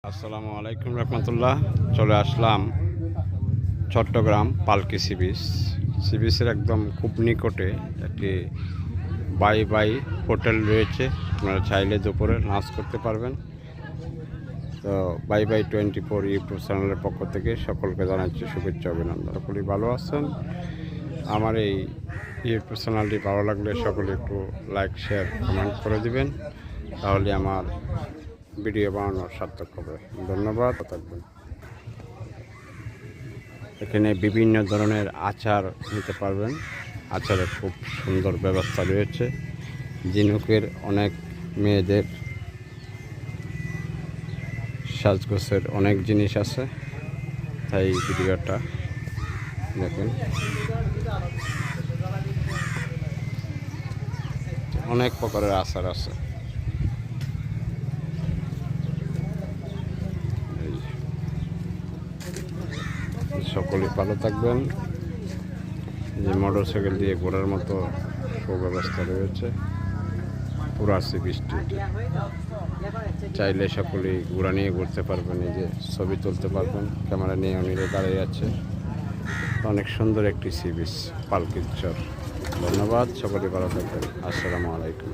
আসসালামু আলাইকুম রহমতুল্লাহ। চলে আসলাম চট্টগ্রাম পালকি সি বিচের একদম খুব নিকটে একটি বাই বাই হোটেল রয়েছে। আপনারা চাইলে দুপুরে লাঞ্চ করতে পারবেন। তো বাই বাই 24 ইউটিউব চ্যানেলের পক্ষ থেকে সকলকে জানাচ্ছি শুভেচ্ছা অভিনন্দন। সকলেই ভালো আছেন। আমার এই ইউটিউব চ্যানেলটি ভালো লাগলে সকলে একটু লাইক শেয়ার কমেন্ট করে দিবেন, তাহলে আমার ভিডিও বানানোর সার্থক হবে। ধন্যবাদ, থাকবেন। এখানে বিভিন্ন ধরনের আচার নিতে পারবেন। আচারের খুব সুন্দর ব্যবস্থা রয়েছে। ঝিনুকের অনেক মেয়েদের সাজগোছের অনেক জিনিস আছে, তাই ভিডিওটা দেখেন। অনেক প্রকারের আচার আছে। সকলে ভালো থাকবেন। যে মোটরসাইকেল দিয়ে ঘোরার মতো সুব্যবস্থা রয়েছে পুরা সি বিচটি। চাইলে সকলেই ঘোরা নিয়ে ঘুরতে পারবেন, এই যে ছবি তুলতে পারবেন। ক্যামেরা নিয়ে অনেকে দাঁড়িয়ে আছে। অনেক সুন্দর একটি সি বিচ পালকির চর। ধন্যবাদ, সকলে ভালো থাকবেন। আসসালামু আলাইকুম।